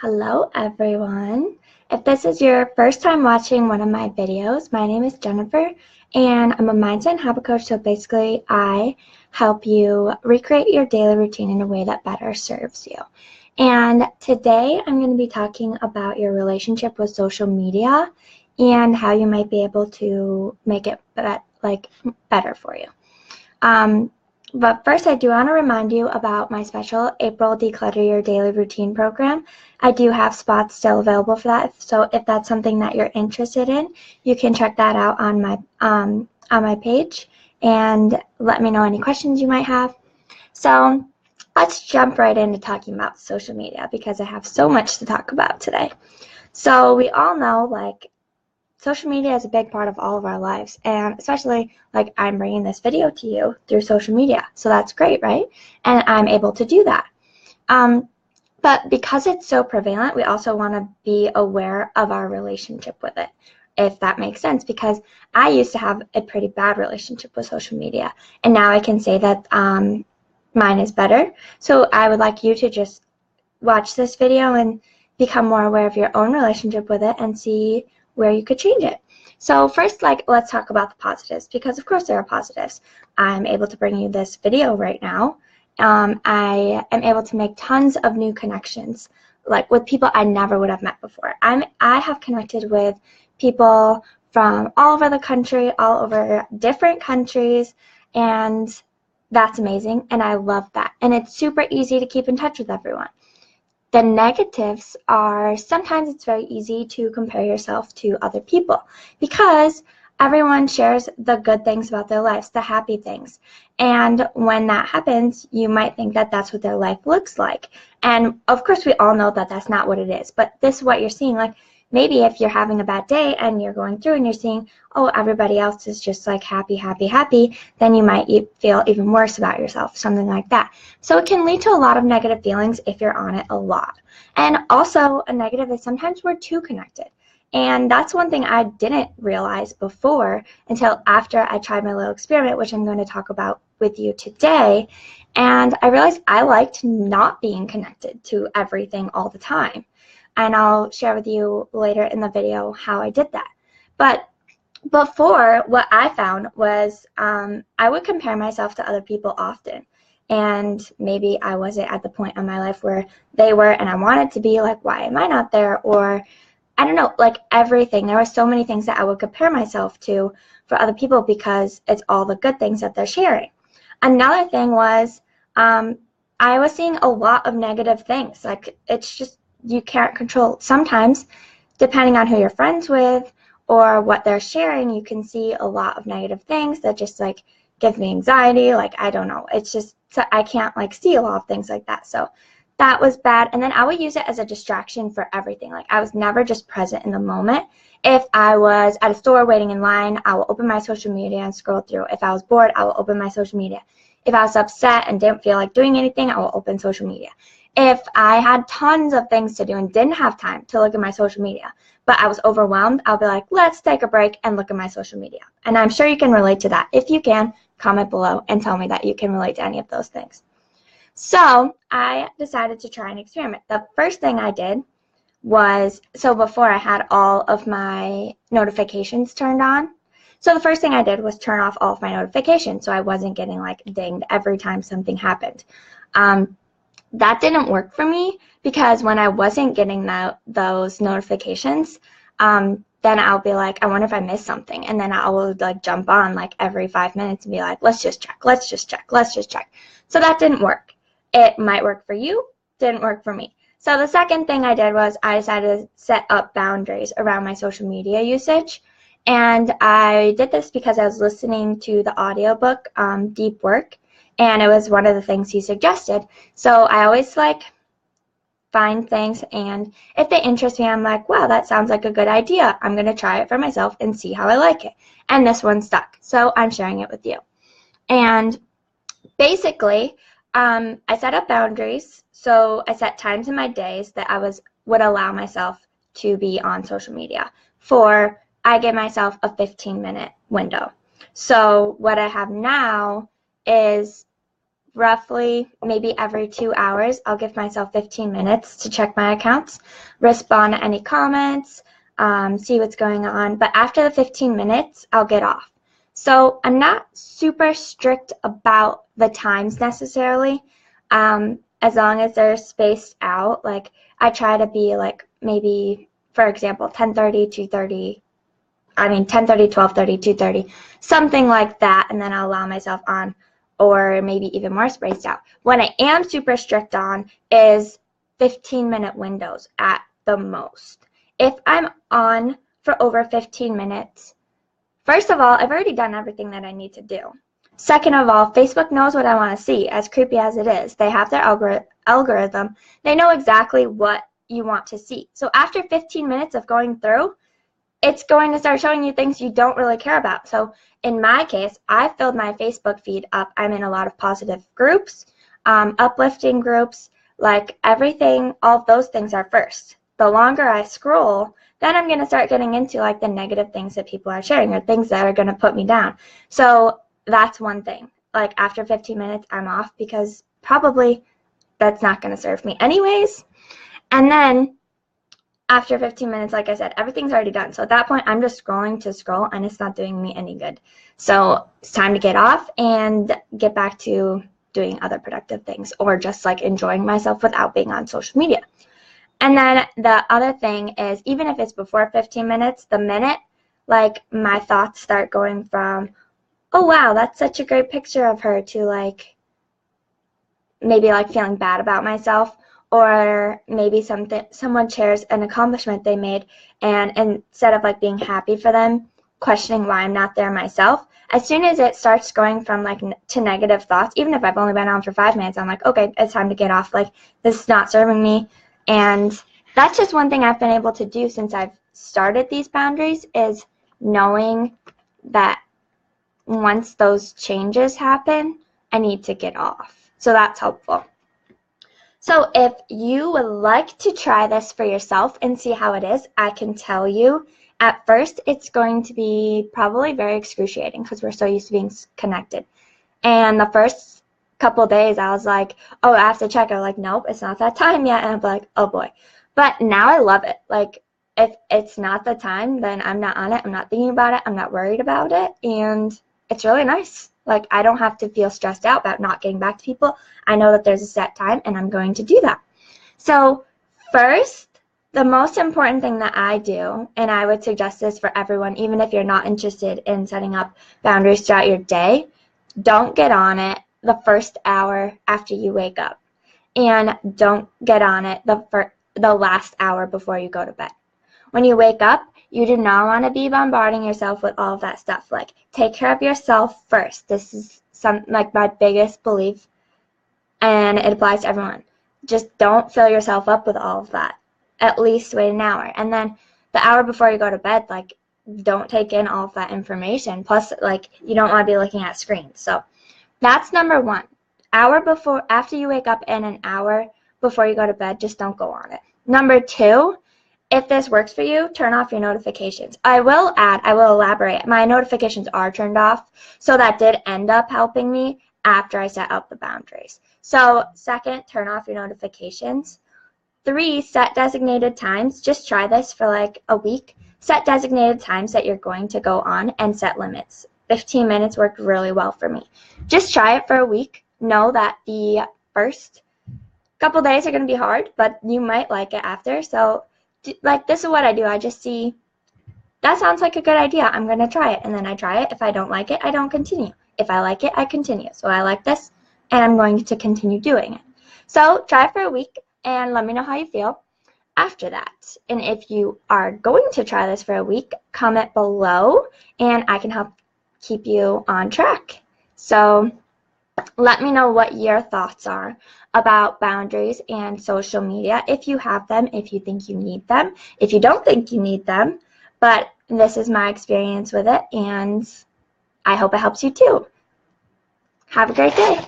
Hello everyone. If this is your first time watching one of my videos, my name is Jennifer and I'm a mindset and habit coach. So basically I help you recreate your daily routine in a way that better serves you. And today I'm going to be talking about your relationship with social media and how you might be able to make it better for you. But first, I do want to remind you about my special April Declutter Your Daily Routine program. I do have spots still available for that, so if that's something that you're interested in, you can check that out on my page and let me know any questions you might have. So let's jump right into talking about social media because I have so much to talk about today. So we all know, social media is a big part of all of our lives, and especially I'm bringing this video to you through social media, so that's great, right? And I'm able to do that. But because it's so prevalent, we also want to be aware of our relationship with it, if that makes sense, because I used to have a pretty bad relationship with social media, and now I can say that mine is better. So I would like you to just watch this video and become more aware of your own relationship with it and see where you could change it. So first, let's talk about the positives, because of course there are positives. I'm able to bring you this video right now. I am able to make tons of new connections, with people I never would have met before. I have connected with people from all over the country, all over different countries, and that's amazing, and I love that. And it's super easy to keep in touch with everyone. The negatives are sometimes it's very easy to compare yourself to other people because everyone shares the good things about their lives, the happy things. And when that happens, you might think that that's what their life looks like. And of course, we all know that that's not what it is. But this is what you're seeing. Maybe if you're having a bad day and you're going through and you're seeing, oh, everybody else is just happy, happy, happy, then you might feel even worse about yourself, something like that. So it can lead to a lot of negative feelings if you're on it a lot. And also a negative is sometimes we're too connected. And that's one thing I didn't realize before until after I tried my little experiment, which I'm going to talk about with you today. And I realized I liked not being connected to everything all the time. And I'll share with you later in the video how I did that. But before, what I found was I would compare myself to other people often. And maybe I wasn't at the point in my life where they were and I wanted to be, why am I not there? Or I don't know, everything. There were so many things that I would compare myself to for other people because it's all the good things that they're sharing. Another thing was I was seeing a lot of negative things. It's just, you can't control. Sometimes, depending on who you're friends with or what they're sharing, you can see a lot of negative things that just give me anxiety. I don't know. It's just, I can't see a lot of things like that. So that was bad. And then I would use it as a distraction for everything. I was never just present in the moment. If I was at a store waiting in line, I will open my social media and scroll through. If I was bored, I will open my social media. If I was upset and didn't feel like doing anything, I will open social media. If I had tons of things to do and didn't have time to look at my social media, but I was overwhelmed, I'll be like, let's take a break and look at my social media. And I'm sure you can relate to that. If you can, comment below and tell me that you can relate to any of those things. So I decided to try an experiment. The first thing I did was, so before I had all of my notifications turned on. So the first thing I did was turn off all of my notifications so I wasn't getting dinged every time something happened. That didn't work for me because when I wasn't getting those notifications, then I'll be like, I wonder if I missed something. And then I will jump on every 5 minutes and be like, let's just check, let's just check, let's just check. So that didn't work. It might work for you, didn't work for me. So the second thing I did was I decided to set up boundaries around my social media usage. And I did this because I was listening to the audiobook, Deep Work. And it was one of the things he suggested. So I always find things, and if they interest me, I'm like, wow, that sounds like a good idea. I'm going to try it for myself and see how I like it. And this one stuck. So I'm sharing it with you. And basically, I set up boundaries. So I set times in my days that I would allow myself to be on social media. I gave myself a 15-minute window. So what I have now is roughly maybe every 2 hours, I'll give myself 15 minutes to check my accounts, respond to any comments, see what's going on. But after the 15 minutes, I'll get off. So I'm not super strict about the times necessarily, as long as they're spaced out. Like I try to be like maybe, for example, 10:30, 2:30, 10:30, 12:30, 2:30, something like that, and then I'll allow myself on, or maybe even more spaced out. What I am super strict on is 15-minute windows at the most. If I'm on for over 15 minutes, first of all, I've already done everything that I need to do. Second of all, Facebook knows what I want to see, as creepy as it is. They have their algorithm. They know exactly what you want to see. So after 15 minutes of going through, it's going to start showing you things you don't really care about. So in my case, I filled my Facebook feed up. I'm in a lot of positive groups, uplifting groups, like everything, all of those things are first. The longer I scroll, then I'm going to start getting into like the negative things that people are sharing or things that are going to put me down. So that's one thing. Like after 15 minutes, I'm off because probably that's not going to serve me anyways. And then after 15 minutes, like I said, everything's already done. So at that point, I'm just scrolling to scroll, and it's not doing me any good. So it's time to get off and get back to doing other productive things, or just like enjoying myself without being on social media. And then the other thing is, even if it's before 15 minutes, the minute like my thoughts start going from, oh wow, that's such a great picture of her, to like maybe like feeling bad about myself, or maybe someone shares an accomplishment they made, and instead of like being happy for them, questioning why I'm not there myself. As soon as it starts going from like to negative thoughts, even if I've only been on for 5 minutes, I'm like, okay, it's time to get off. Like this is not serving me. And that's just one thing I've been able to do since I've started these boundaries, is knowing that once those changes happen, I need to get off. So that's helpful. So if you would like to try this for yourself and see how it is, I can tell you, at first it's going to be probably very excruciating because we're so used to being connected. And the first couple days I was like, oh, I have to check. I'm like, nope, it's not that time yet. And I'm like, oh boy. But now I love it. Like if it's not the time, then I'm not on it. I'm not thinking about it. I'm not worried about it. And it's really nice. Like I don't have to feel stressed out about not getting back to people. I know that there's a set time and I'm going to do that. So first, the most important thing that I do, and I would suggest this for everyone, even if you're not interested in setting up boundaries throughout your day, don't get on it the first hour after you wake up. And don't get on it the last hour before you go to bed. When you wake up, you do not want to be bombarding yourself with all of that stuff. Like, take care of yourself first. This is like my biggest belief, and it applies to everyone. Just don't fill yourself up with all of that. At least wait an hour. And then the hour before you go to bed, like, don't take in all of that information. Plus, like, you don't want to be looking at screens. So that's number one. After you wake up, and an hour before you go to bed, just don't go on it. Number two, if this works for you, turn off your notifications. I will elaborate. My notifications are turned off, so that did end up helping me after I set up the boundaries. So second, turn off your notifications. 3, set designated times. Just try this for like a week. Set designated times that you're going to go on and set limits. 15 minutes worked really well for me. Just try it for a week. Know that the first couple days are going to be hard, but you might like it after. So like, this is what I do. I just see, that sounds like a good idea. I'm going to try it. And then I try it. If I don't like it, I don't continue. If I like it, I continue. So I like this, and I'm going to continue doing it. So try it for a week and let me know how you feel after that. And if you are going to try this for a week, comment below and I can help keep you on track. So let me know what your thoughts are about boundaries and social media, if you have them, if you think you need them, if you don't think you need them. But this is my experience with it, and I hope it helps you too. Have a great day.